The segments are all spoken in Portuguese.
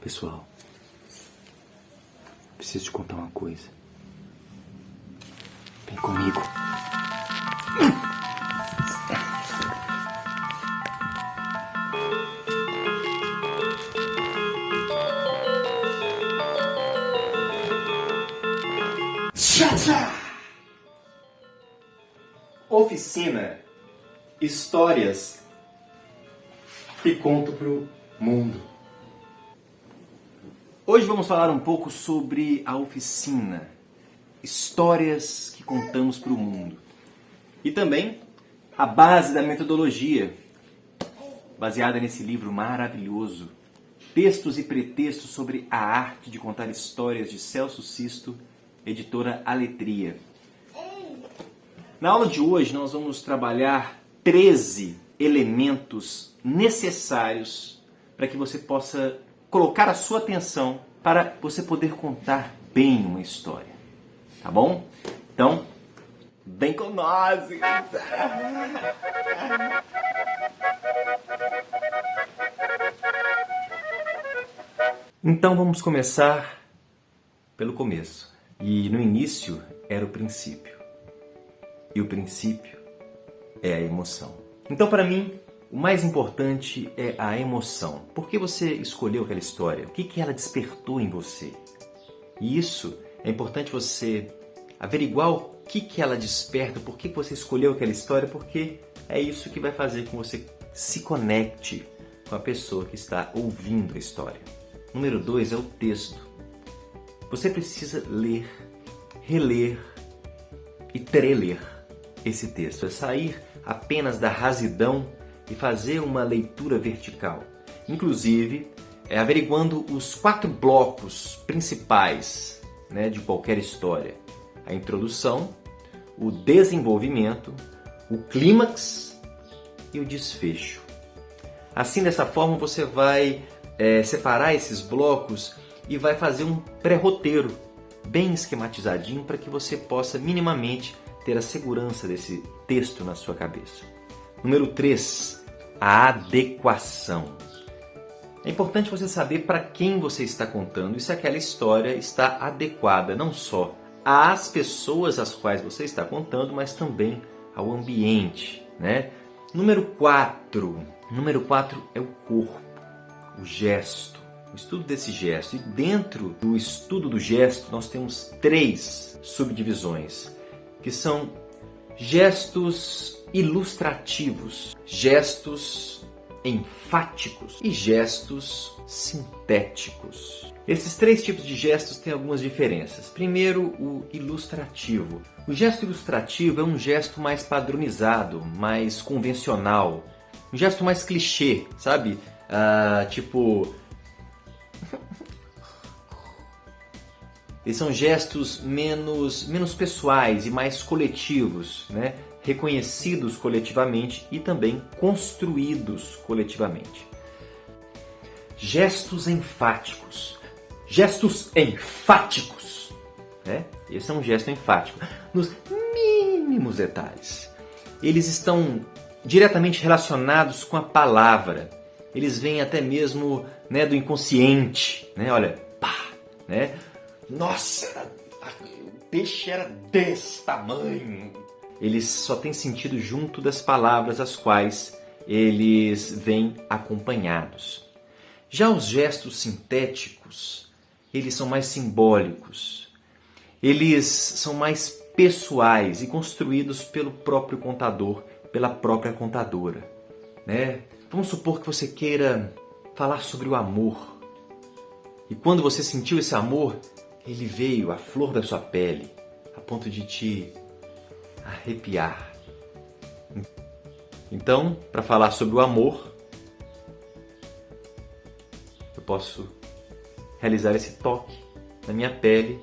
Pessoal, preciso te contar uma coisa. Vem comigo. Oficina. Histórias que conto pro mundo. Hoje vamos falar um pouco sobre a oficina. Histórias que contamos pro mundo. E também a base da metodologia, baseada nesse livro maravilhoso, Textos e Pretextos sobre a Arte de Contar Histórias, de Celso Sisto, editora Aletria. Na aula de hoje nós vamos trabalhar 13 elementos necessários para que você possa colocar a sua atenção para você poder contar bem uma história. Tá bom? Então, vem com nós! Então vamos começar pelo começo. E no início era o princípio. E o princípio é a emoção. Então, para mim, o mais importante é a emoção. Por que você escolheu aquela história? O que ela despertou em você? E isso é importante você averiguar o que ela desperta, por que você escolheu aquela história, porque é isso que vai fazer com que você se conecte com a pessoa que está ouvindo a história. Número 2 é o texto. Você precisa ler, reler e treler esse texto. É sair apenas da rasidão e fazer uma leitura vertical. Inclusive, averiguando os 4 blocos principais, de qualquer história. A introdução, o desenvolvimento, o clímax e o desfecho. Assim, dessa forma, você vai separar esses blocos e vai fazer um pré-roteiro bem esquematizadinho para que você possa minimamente ter a segurança desse texto na sua cabeça. Número 3, a adequação. É importante você saber para quem você está contando e se aquela história está adequada não só às pessoas às quais você está contando, mas também ao ambiente. Número 4 é o corpo, o gesto, o estudo desse gesto. E dentro do estudo do gesto nós temos 3 subdivisões, que são gestos ilustrativos, gestos enfáticos e gestos sintéticos. Esses 3 tipos de gestos têm algumas diferenças. Primeiro, o ilustrativo. O gesto ilustrativo é um gesto mais padronizado, mais convencional, um gesto mais clichê, sabe? Tipo... Eles são gestos menos pessoais e mais coletivos, reconhecidos coletivamente e também construídos coletivamente. Gestos enfáticos. Gestos enfáticos. Esse é um gesto enfático. Nos mínimos detalhes. Eles estão diretamente relacionados com a palavra. Eles vêm até mesmo do inconsciente. Olha, pá, Nossa, o peixe era desse tamanho. Eles só têm sentido junto das palavras as quais eles vêm acompanhados. Já os gestos sintéticos, eles são mais simbólicos. Eles são mais pessoais e construídos pelo próprio contador, pela própria contadora. Vamos supor que você queira falar sobre o amor. E quando você sentiu esse amor, ele veio à flor da sua pele, a ponto de te arrepiar. Então, para falar sobre o amor, eu posso realizar esse toque na minha pele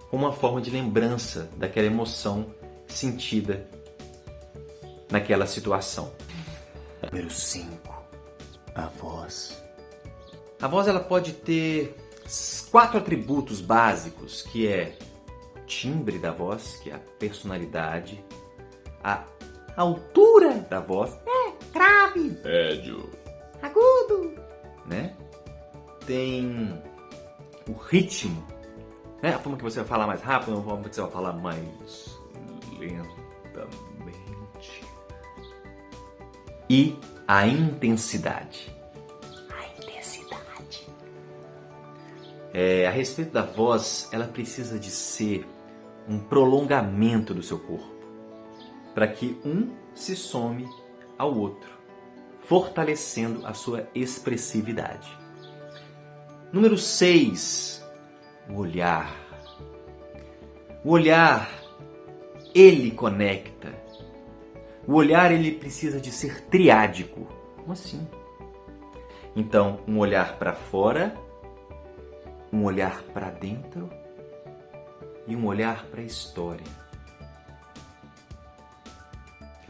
como uma forma de lembrança daquela emoção sentida naquela situação. Número 5, a voz. A voz ela pode ter 4 atributos básicos, que é o timbre da voz, que é a personalidade, a altura da voz, grave, médio, agudo, tem o ritmo, né? A forma que você vai falar mais rápido, a forma que você vai falar mais lentamente. E a intensidade. A respeito da voz, ela precisa de ser um prolongamento do seu corpo, para que um se some ao outro, fortalecendo a sua expressividade. Número 6, o olhar. O olhar, ele conecta. O olhar, ele precisa de ser triádico. Como assim? Então, um olhar para fora, um olhar para dentro e um olhar para a história.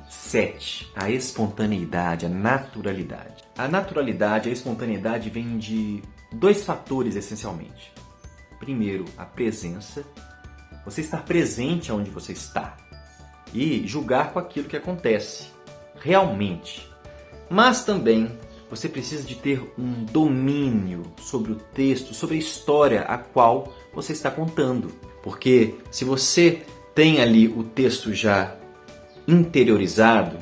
7. A espontaneidade, a naturalidade. A naturalidade, a espontaneidade vem de 2 fatores essencialmente. Primeiro, a presença. Você estar presente onde você está e julgar com aquilo que acontece realmente. Mas também você precisa de ter um domínio sobre o texto, sobre a história a qual você está contando. Porque se você tem ali o texto já interiorizado,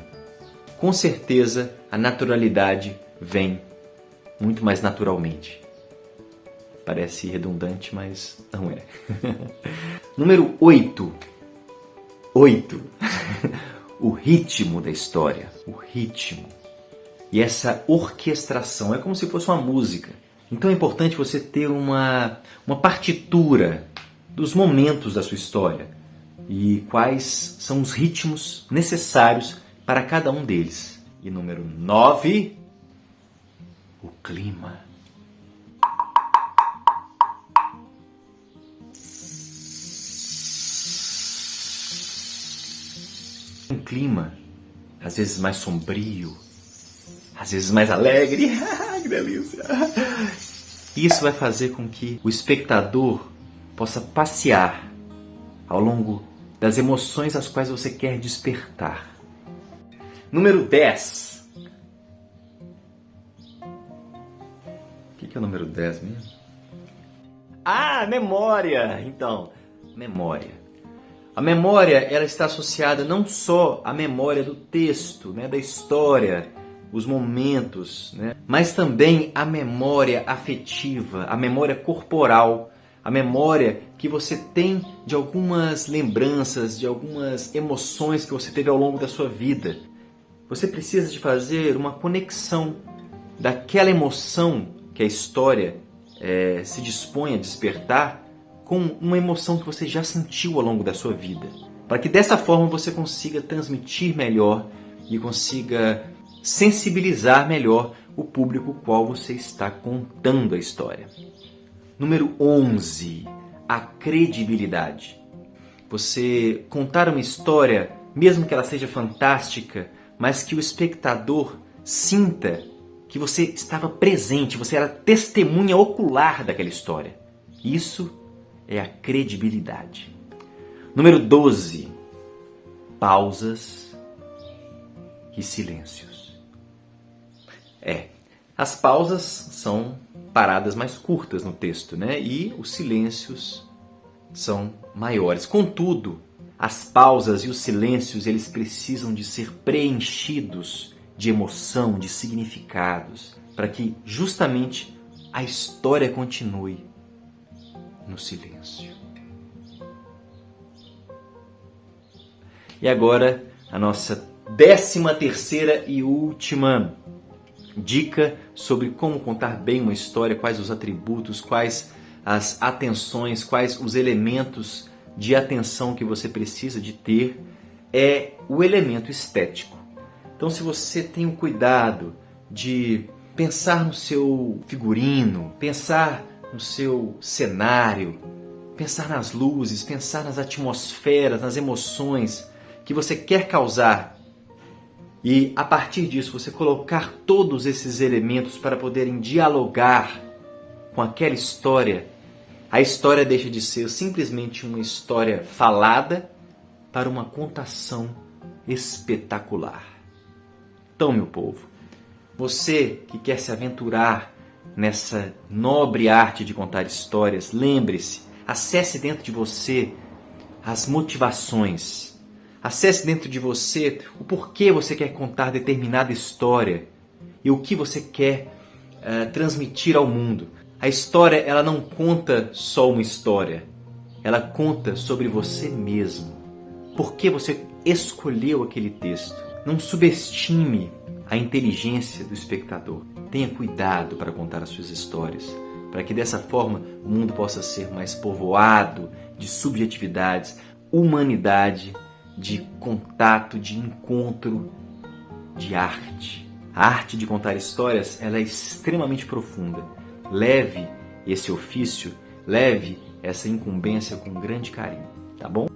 com certeza a naturalidade vem muito mais naturalmente. Parece redundante, mas não é. Número 8. 8. O ritmo da história. O ritmo. E essa orquestração é como se fosse uma música. Então é importante você ter uma partitura dos momentos da sua história e quais são os ritmos necessários para cada um deles. E número 9, o clima. Um clima, às vezes mais sombrio, às vezes mais alegre. Que delícia! Isso vai fazer com que o espectador possa passear ao longo das emoções às quais você quer despertar. Número 10. O que é o número 10 mesmo? Ah, memória! Então, memória. A memória, ela está associada não só à memória do texto, né, da história, os momentos, né, mas também à memória afetiva, à memória corporal, a memória que você tem de algumas lembranças, de algumas emoções que você teve ao longo da sua vida. Você precisa de fazer uma conexão daquela emoção que a história se dispõe a despertar com uma emoção que você já sentiu ao longo da sua vida. Para que dessa forma você consiga transmitir melhor e consiga sensibilizar melhor o público qual você está contando a história. Número 11, a credibilidade. Você contar uma história, mesmo que ela seja fantástica, mas que o espectador sinta que você estava presente, você era testemunha ocular daquela história. Isso é a credibilidade. Número 12, pausas e silêncios. As pausas são paradas mais curtas no texto, né? E os silêncios são maiores. Contudo, as pausas e os silêncios, eles precisam de ser preenchidos de emoção, de significados, para que justamente a história continue no silêncio. E agora, a nossa 13ª e última dica sobre como contar bem uma história, quais os atributos, quais as atenções, quais os elementos de atenção que você precisa de ter, é o elemento estético. Então, se você tem o cuidado de pensar no seu figurino, pensar no seu cenário, pensar nas luzes, pensar nas atmosferas, nas emoções que você quer causar e, a partir disso, você colocar todos esses elementos para poderem dialogar com aquela história, a história deixa de ser simplesmente uma história falada para uma contação espetacular. Então, meu povo, você que quer se aventurar nessa nobre arte de contar histórias, lembre-se, acesse dentro de você as motivações. Acesse dentro de você o porquê você quer contar determinada história e o que você quer transmitir ao mundo. A história, ela não conta só uma história, ela conta sobre você mesmo. Por que você escolheu aquele texto? Não subestime a inteligência do espectador. Tenha cuidado para contar as suas histórias, para que dessa forma o mundo possa ser mais povoado de subjetividades, humanidade, de contato, de encontro, de arte. A arte de contar histórias, ela é extremamente profunda. Leve esse ofício, leve essa incumbência com grande carinho, tá bom?